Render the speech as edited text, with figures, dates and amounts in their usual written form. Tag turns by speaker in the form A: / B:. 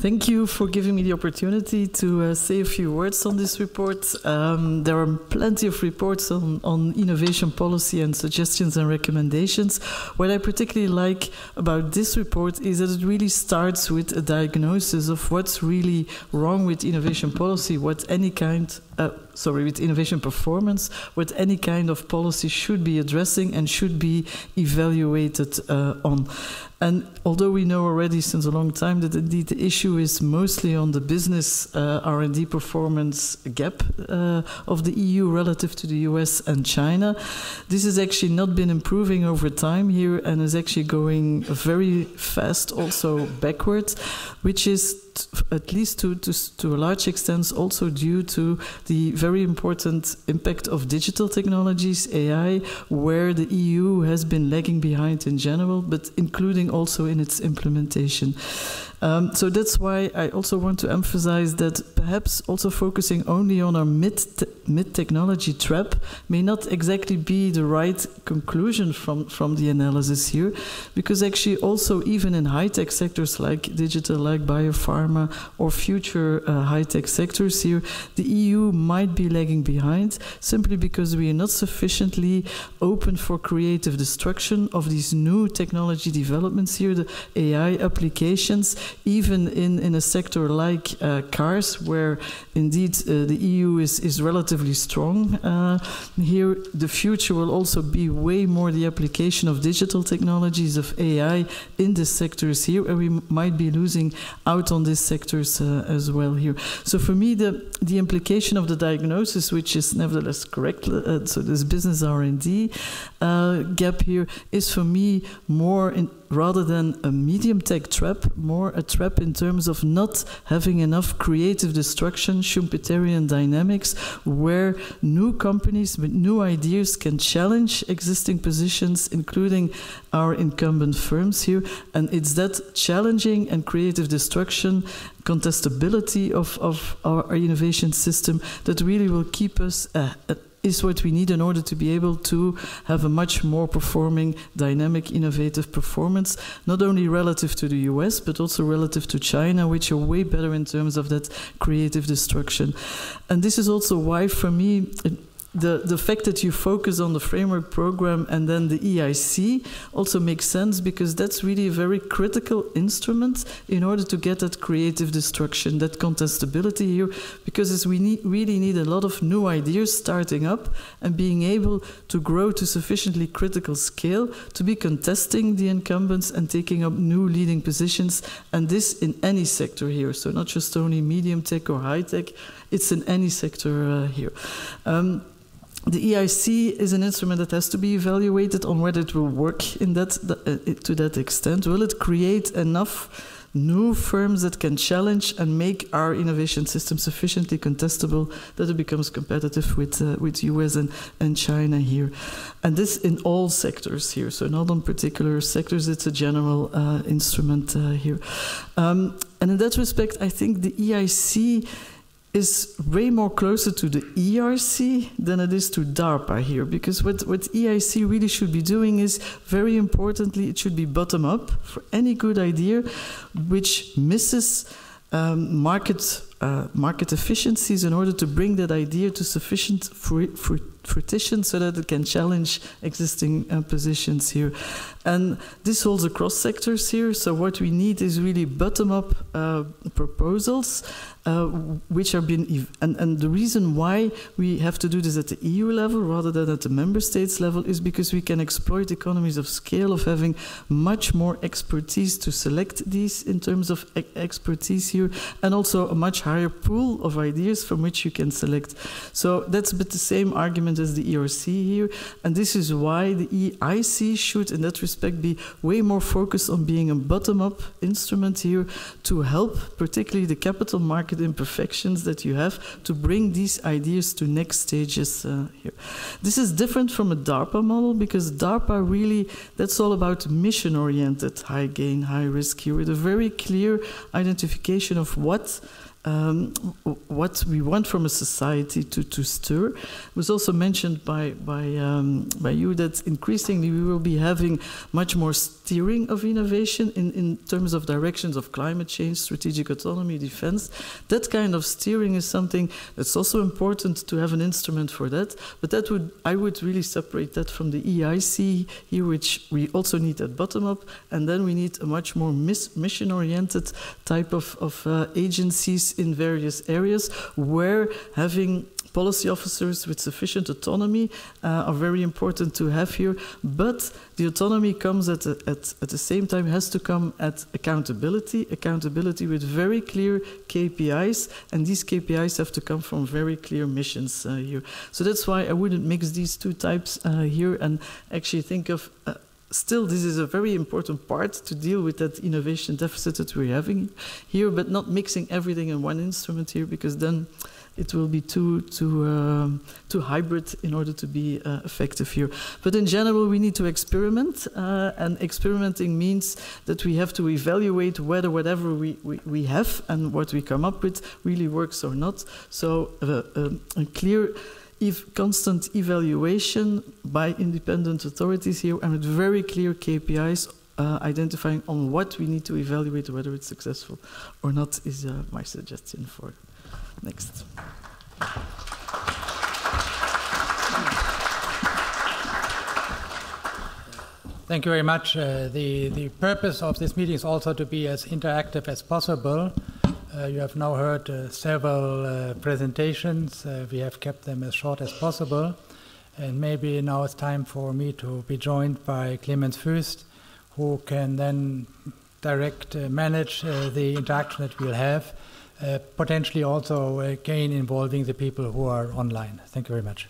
A: Thank you for giving me the opportunity to say a few words on this report. There are plenty of reports on innovation policy and suggestions and recommendations. What I particularly like about this report is that it really starts with a diagnosis of what's really wrong with innovation policy, with innovation performance, what any kind of policy should be addressing and should be evaluated on. And although we know already since a long time that indeed the issue is mostly on the business R&D performance gap of the EU relative to the US and China, this has actually not been improving over time here and is actually going very fast also backwards, which is at least to a large extent also due to the very important impact of digital technologies, AI, where the EU has been lagging behind in general, but including also in its implementation. So that's why I also want to emphasize that perhaps also focusing only on our mid-technology trap may not exactly be the right conclusion from the analysis here, because actually also even in high-tech sectors like digital, like biopharma, or future high-tech sectors here, the EU might be lagging behind simply because we are not sufficiently open for creative destruction of these new technology developments here, the AI applications, even in a sector like cars, where indeed the EU is relatively strong. Here, the future will also be way more the application of digital technologies, of AI in the sectors here, and we might be losing out on these sectors as well here. So for me, the implication of the diagnosis, which is nevertheless correct, so this business R&D gap here, is for me more rather than a medium tech trap, more a trap in terms of not having enough creative destruction, Schumpeterian dynamics, where new companies with new ideas can challenge existing positions, including our incumbent firms here. And it's that challenging and creative destruction, contestability of our innovation system that really will keep us is what we need in order to be able to have a much more performing, dynamic, innovative performance, not only relative to the US, but also relative to China, which are way better in terms of that creative destruction. And this is also why, for me, the fact that you focus on the framework program and then the EIC also makes sense, because that's really a very critical instrument in order to get that creative destruction, that contestability here, because we really need a lot of new ideas starting up and being able to grow to sufficiently critical scale to be contesting the incumbents and taking up new leading positions, and this in any sector here, so not just only medium tech or high tech, it's in any sector here. The EIC is an instrument that has to be evaluated on whether it will work in that to that extent. Will it create enough new firms that can challenge and make our innovation system sufficiently contestable that it becomes competitive with US and China here? And this in all sectors here, so not on particular sectors, it's a general instrument here. And in that respect, I think the EIC is way more closer to the ERC than it is to DARPA here, because what EIC really should be doing is, very importantly, it should be bottom-up for any good idea which misses market efficiencies in order to bring that idea to sufficient fruition so that it can challenge existing positions here. And this holds across sectors here, so what we need is really bottom-up proposals which are being, and the reason why we have to do this at the EU level rather than at the member states level is because we can exploit economies of scale of having much more expertise to select these in terms of expertise here, and also a much higher pool of ideas from which you can select. So that's a bit the same argument as the ERC here, and this is why the EIC should in that respect be way more focused on being a bottom-up instrument here to help particularly the capital market imperfections that you have to bring these ideas to next stages here. This is different from a DARPA model, because DARPA really, that's all about mission-oriented high gain, high risk here, with a very clear identification of what what we want from a society to stir. It was also mentioned by you that increasingly we will be having much more steering of innovation in terms of directions of climate change, strategic autonomy, defense. That kind of steering is something that's also important to have an instrument for that. But I would really separate that from the EIC here, which we also need at bottom up, and then we need a much more mission-oriented type of agencies in various areas where having policy officers with sufficient autonomy are very important to have here, but the autonomy comes at the same time, has to come at accountability with very clear KPIs, and these KPIs have to come from very clear missions here. So that's why I wouldn't mix these two types here and actually think of still, this is a very important part to deal with that innovation deficit that we're having here, but not mixing everything in one instrument here, because then it will be too hybrid in order to be effective here. But in general, we need to experiment, and experimenting means that we have to evaluate whether whatever we have and what we come up with really works or not. So a clear constant evaluation by independent authorities here, and with very clear KPIs identifying on what we need to evaluate, whether it's successful or not, is my suggestion for next.
B: Thank you very much. The purpose of this meeting is also to be as interactive as possible. You have now heard several presentations. We have kept them as short as possible. And maybe now it's time for me to be joined by Clemens Fuest, who can then manage the interaction that we'll have, potentially also again involving the people who are online. Thank you very much.